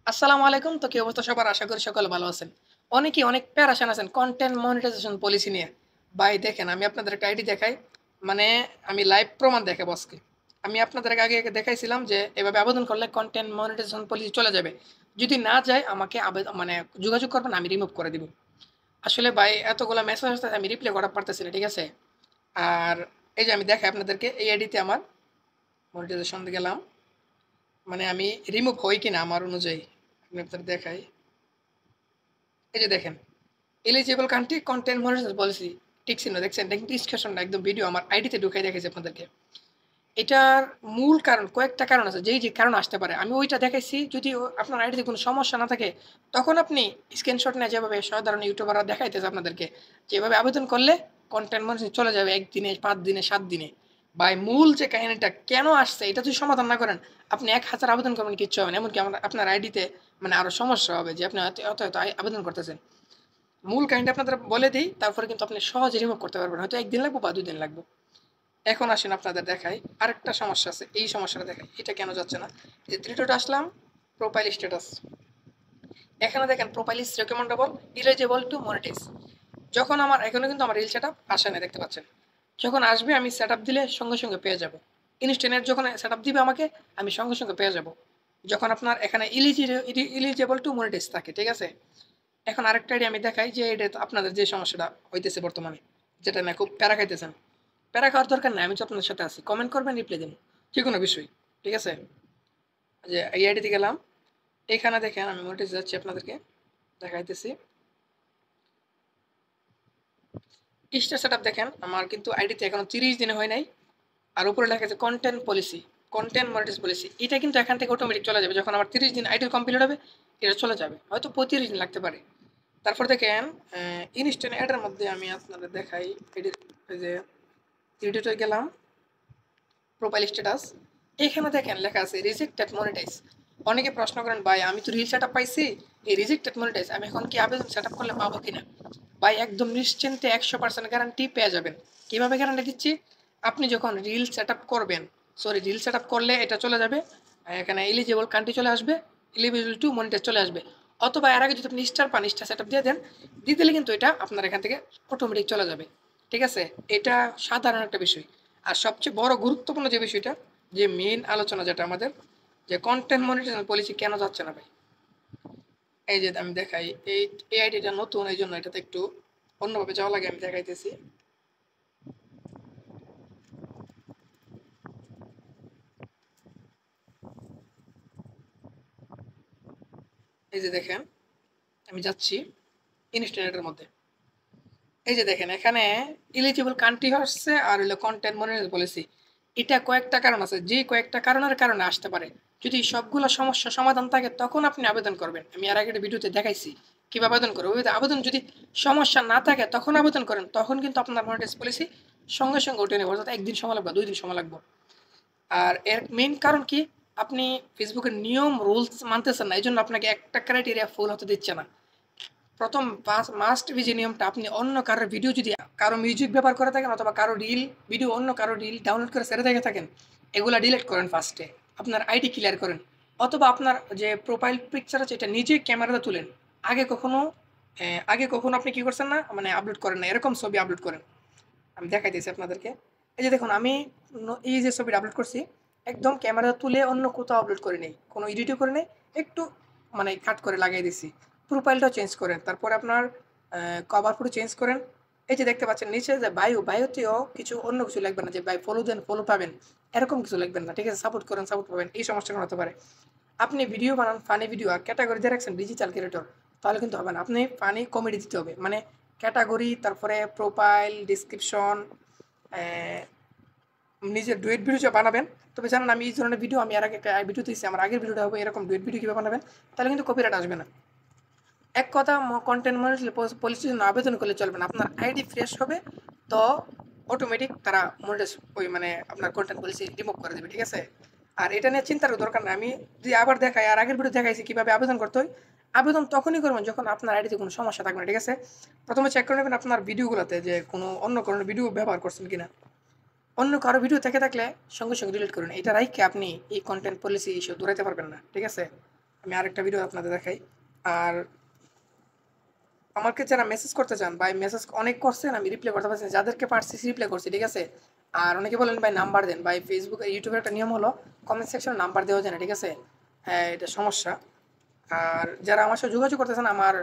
আসসালামু আলাইকুম। তো কি অবস্থা সবার? আশা করি সকলে ভালো আছেন। অনেকেই অনেক প্যারাশান আছেন কনটেন্ট মনিটাইজেশন পলিসি নিয়ে। ভাই দেখেন আমি আপনাদের একটা আইডি দেখাই। মানে আমি লাইভ প্রমাণ দেখাবো আজকে। আমি আপনাদের আগে দেখাইছিলাম যে এভাবে আবেদন করলে কনটেন্ট মনিটাইজেশন পলিসি চলে যাবে। যদি না যায় আমাকে মানে যোগাযোগ করবেন আমি রিমুভ করে দিব। আসলে ভাই এতগুলা মেসেজ আসতেছে আমি রিপ্লাই করা পারতেছি না, ঠিক আছে? আর এই যে আমি দেখাই আপনাদেরকে এই আইডিতে আমার মনিটাইজেশন গেলাম। মানে আমি রিমুভ হই কিনা আমার অনুযায়ী আমি আপনাদের দেখাই। এই যে দেখেন eligible country content monitor policy ঠিক ছিল দেখছেন, দেখেন ডিসকাশনটা একদম ভিডিও আমার আইডিতে ঢুকাই দেখেছি আপনাদেরকে। এটার মূল কারণ কয়েকটা কারণ আছে, যেই যে কারণ আসতে পারে আমি ওইটা দেখাইছি। যদি আপনার আইডিতে কোনো সমস্যা না থাকে তখন আপনি স্ক্রিনশট নিয়ে যেভাবে সাধারণ ইউটিউবাররা দেখাইতেছে আপনাদেরকে যেভাবে আবেদন করলে কন্টেন্ট মনিটর চলে যাবে 1 দিনে, 5 দিনে, 7 দিনে। বাই মূল যে কাহিনীটা কেন আসছে এটা যদি সমাধান না করেন আপনি 1,000 আবেদন করবেন কিচ্ছু হবে না, এমনকি আপনার আইডিতে মানে আরও সমস্যা হবে যে আপনি অত আবেদন করতেছেন। মূল কাহিনীটা আপনাদের বলে দিই, তারপরে কিন্তু আপনি সহজে রিমুভ করতে পারবেন। হয়তো 1 দিন লাগবে বা 2 দিন লাগবে। এখন আসেন আপনাদের দেখাই আরেকটা সমস্যা আছে। এই সমস্যাটা দেখাই এটা কেন যাচ্ছে না। এই যে তৃতীয়টা আসলাম, প্রোফাইল স্ট্যাটাস। এখানে দেখেন profile is recommendable eligible to monetize. যখন আমার এখানে কিন্তু আমার রিল সেটআপ আসে না, দেখতে পাচ্ছেন। যখন আসবে আমি সেটআপ দিলে সঙ্গে সঙ্গে পেয়ে যাব। ইনস্ট্যান্ট যখন সেটআপ দিবে আমাকে আমি সঙ্গে সঙ্গে পেয়ে যাব। যখন আপনার এখানে এলিজিবল টু মনিটাইজ থাকে, ঠিক আছে? এখন আরেকটা আইডিয়া আমি দেখাই যে এটা তো আপনাদের যে সমস্যাটা হইতেছে বর্তমানে, যেটা না খুব প্যারা খাইতেছেন। প্যারা খাওয়ার দরকার নাই, আমি তো আপনাদের সাথে আছি। কমেন্ট করবেন, রিপ্লাই দিন, যে কোনো বিষয়, ঠিক আছে? যে এই আইডিতে গেলাম, এখানে দেখেন আমি মোটিস যাচ্ছি আপনাদেরকে দেখাইতেছি। স্টার সেট দেখেন আমার কিন্তু আইডিতে এখনো 30 দিনে হয় নাই। আর উপরে লেখা আছে content policy, content monetize policy. এটা কিন্তু এখান থেকে অটোমেটিক চলে যাবে যখন আমার 30 দিন আইডি কমপ্লিট হবে। এটা চলে যাবে, হয়তো 35 দিন লাগতে পারে। তারপর দেখেন ইনস্ট্যান্ট অ্যাডের মধ্যে আমি আপনাদের দেখাই। এই যে এডিটে গেলাম, প্রোফাইল স্ট্যাটাস, এখানে দেখেন লেখা আছে রিজেক্টেড মনিটাইজ। অনেকে প্রশ্ন করেন ভাই আমি তো রিল সেট পাইছি, এই রিজেক্টেড মনিটাইজ আমি এখন কি আবেদন সেট করলে পাবো কিনা? ভাই একদম নিশ্চিন্তে 100% গ্যারান্টি পেয়ে যাবেন। কিভাবে গ্যারান্টি দিচ্ছি? আপনি যখন রিল সেট করবেন, সরি রিল সেট করলে এটা চলে যাবে, এখানে এলিজিবল কান্ট্রি চলে আসবে, এলিজিবল টু মনিটাইজ চলে আসবে। অথবা এর আগে যদি আপনি স্টার পান, স্টার সেট দিয়ে দেন, দিয়ে দিলে কিন্তু এটা আপনার এখান থেকে অটোমেটিক চলে যাবে, ঠিক আছে? এটা সাধারণ একটা বিষয়। আর সবচেয়ে বড় গুরুত্বপূর্ণ যে বিষয়টা, যে মেইন আলোচনা যেটা আমাদের, যে কন্টেন্ট মনিটাইজেশন পলিসি কেন যাচ্ছে না ভাই। এই যে আমি দেখাই, এই এই আইডিটা নতুন, এই জন্য এটাতে একটু অন্যভাবে যাওয়া লাগে, আমি দেখাইতেছি। এই যে দেখেন আমি যাচ্ছি ইনস্ট্যান্টের মধ্যে। এই যে দেখেন এখানে এলিজিবল কান্ট্রি হচ্ছে আর হলো কন্টেন্ট মনিটাইজেশন পলিসি। এটা কয়েকটা কারণ আছে, যে কয়েকটা কারণের কারণে আসতে পারে। যদি সবগুলো সমস্যা সমাধান থাকে তখন আপনি আবেদন করবেন। আমি আর আগের ভিডিওতে দেখাইছি কিভাবে আবেদন করবেন। ওই আবেদন যদি সমস্যা না থাকে তখন আবেদন করেন, তখন কিন্তু আপনার মনিটাইজ পলিসি সঙ্গে সঙ্গে উঠে নেবে, অর্থাৎ 1 দিন সময় লাগবে, 2 দিন সময় লাগবে। আর এর মেইন কারণ কি? আপনি ফেসবুকের নিয়ম রুলস মানতেছেন না, এই জন্য আপনাকে একটা ক্রাইটেরিয়া ফুল হতে দিচ্ছে না। প্রথম মাস্ট বি যে নিয়মটা, আপনি অন্য কারোর ভিডিও যদি কারো মিউজিক ব্যবহার করে থাকেন অথবা কারো রিল ভিডিও অন্য কারো রিল ডাউনলোড করে ছেড়ে দেখে থাকেন, এগুলা ডিলিট করেন ফার্স্টে। আপনার আইডি ক্লিয়ার করেন। অথবা আপনার যে প্রোফাইল পিকচার আছে এটা নিজে ক্যামেরাতে তুলেন। আগে কখনো আগে কখনো আপনি কি করছেন না, মানে আপলোড করেন না, এরকম ছবি আপলোড করেন। আমি দেখাইতেছি আপনাদেরকে। এই যে দেখুন আমি এই যে ছবিটা আপলোড করছি, একদম ক্যামেরা তুলে অন্য কোথাও আপলোড করে নেই, কোনো এডিটও করে নেই, একটু মানে কাট করে লাগিয়ে দিছি। প্রোফাইলটাও চেঞ্জ করেন, তারপরে আপনার কভার ফটো চেঞ্জ করেন। এই যে দেখতে পাচ্ছেন নিচে যে বায়োতেও কিছু অন্য কিছু লিখবেন না, যে ভাই ফলো দেন ফলো পাবেন, এরকম কিছু লিখবেন না, ঠিক আছে? সাপোর্ট করেন সাপোর্ট পাবেন, এই সমস্যাটা হতে পারে। আপনি ভিডিও বানান ফানি ভিডিও আর ক্যাটাগরি দিয়ে রাখছেন ডিজিটাল ক্রিয়েটর, তাহলে কিন্তু হবে না। আপনি ফানি কমেডি দিতে হবে, মানে ক্যাটাগরি, তারপরে প্রোফাইল ডিসক্রিপশন, নিজের ডুয়েট ভিডিও যে বানাবেন। তবে জানেন আমি এই ধরনের ভিডিও আমি আর আগে একটা ভিডিও দিয়েছি, আমার আগের ভিডিওটা হবে এরকম ডুয়েট ভিডিও কীভাবে বানাবেন, তাহলে কিন্তু কপিরাইট আসবে না। এক কথা, কন্টেন্ট মনিটাইজেশন পলিসির জন্য আবেদন করলে চলবে না, আপনার আইডি ফ্রেশ হবে তো অটোমেটিক তারা মনিটাইজ ওই মানে আপনার কন্টেন্ট পলিসি রিমুভ করে দেবে, ঠিক আছে? আর এটা নিয়ে চিন্তার দরকার নেই। আমি যদি আবার দেখাই, আর আগের ভিডিও দেখাইছি কীভাবে আবেদন করতে হয়। আবেদন তখনই করবেন যখন আপনার আইডিতে কোনো সমস্যা থাকবে না, ঠিক আছে? প্রথমে চেক করে নেবেন আপনার ভিডিওগুলোতে যে কোনো অন্য কোনো ভিডিও ব্যবহার করছেন কিনা। অন্য কারো ভিডিও থেকে থাকলে সঙ্গে সঙ্গে ডিলিট করুন। এটা রাইখে আপনি এই কন্টেন্ট পলিসি ইস্যু দৌড়াইতে পারবেন না, ঠিক আছে? আমি আরেকটা ভিডিও আপনাদের দেখাই। আর আমাকে যারা মেসেজ করতে চান ভাই, মেসেজ অনেক করছেন, আমি রিপ্লাই করতে পারছি না। যাদেরকে পারছি রিপ্লাই করছি, ঠিক আছে। আর অনেকে বলেন ভাই নাম্বার দেন। ভাই ফেসবুক ইউটিউবের একটা নিয়ম হলো কমেন্ট সেকশনে নাম্বার দেওয়া যায় না, ঠিক আছে। হ্যাঁ, এটা সমস্যা। আর যারা আমার সাথে যোগাযোগ করতেছেন, আমার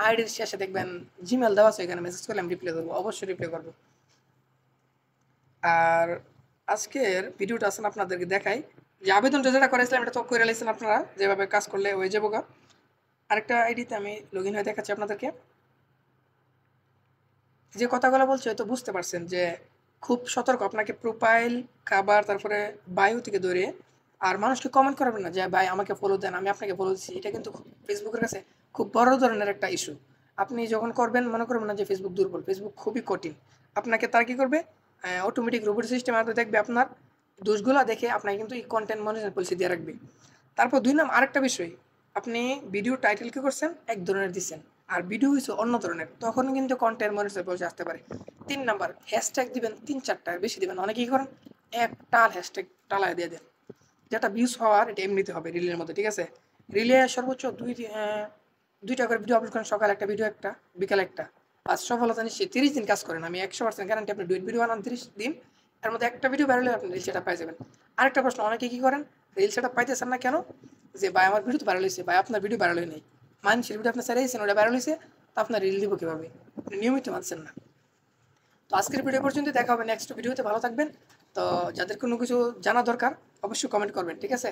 আইডির শেষে দেখবেন জিমেল দেওয়া আছে, এখানে মেসেজ করলে আমি রিপ্লাই দেবো, অবশ্যই রিপ্লাই করবো। আর আজকের ভিডিওটা আসলে আপনাদেরকে দেখাই যে আবেদনটা যেটা করেছিলাম এটা তো করে লাইছেন আপনারা, যেভাবে কাজ করলে হয়ে যাবো গা। আরেকটা আইডিতে আমি লগ ইন হয়ে দেখাচ্ছি আপনাদেরকে। যে কথাগুলো বলছি হয়তো বুঝতে পারছেন যে খুব সতর্ক, আপনাকে প্রোফাইল, খাবার, তারপরে বায়ু থেকে ধরে আর মানুষকে কমেন্ট করবেন না যে ভাই আমাকে ফলো দেন, আমি আপনাকে ফলো দিচ্ছি। এটা কিন্তু ফেসবুকের কাছে খুব বড় ধরনের একটা ইস্যু। আপনি যখন করবেন মনে করবেন না যে ফেসবুক দুর্বল, ফেসবুক খুবই কঠিন। আপনাকে তারা কী করবে, অটোমেটিক রোবট সিস্টেম আগে দেখবে আপনার দোষগুলো, দেখে আপনাকে কিন্তু এই কন্টেন্ট মনিটর পলিসি দিয়ে রাখবে। তারপর দুই নাম্বার আরেকটা বিষয়, আপনি ভিডিও টাইটেল কী করছেন এক ধরনের দিচ্ছেন আর ভিডিও হচ্ছে অন্য ধরনের, তখন কিন্তু কন্টেন্ট মনিটর পলিসি আসতে পারে। 3 নাম্বার হ্যাশট্যাগ দিবেন 3-4টা, বেশি দিবেন। অনেকেই করেন একটা হ্যাশট্যাগ টালায় দিয়ে দেন, যেটা ভিউজ হওয়ার এটা এমনিতে হবে রিলের মধ্যে, ঠিক আছে। রিলে সর্বোচ্চ দুইটা করে ভিডিও আপলোড করেন, সকাল একটা ভিডিও, একটা বিকাল একটা। আর সফলতা নিশ্চয়ই 30 দিন কাজ করেন, আমি 100% গ্যারান্টি। আপনি ডুয়েট ভিডিও বানান 30 দিন, এর মধ্যে একটা ভিডিও বেরোলে আপনি রিল সেটা পাই যাবেন। আরেকটা প্রশ্ন, অনেকে কী করেন, রিল সেটা পাইতেছেন না কেন, যে ভাই আমার ভিডিও তো ভাইরাল হয়েছে, ভাই আপনার ভিডিও ভাইরাল হয় নাই। মানুষের ভিডিও আপনি ছেড়েছেন, ওটা ভাইরাল হয়েছে, তো আপনার রিল দিব কীভাবে, আপনি নিয়মিত মানছেন না। তো আজকের ভিডিও পর্যন্ত, দেখা হবে নেক্সট ভিডিওতে। ভালো থাকবেন। তো যাদের কোনো কিছু জানা দরকার অবশ্যই কমেন্ট করবেন, ঠিক আছে।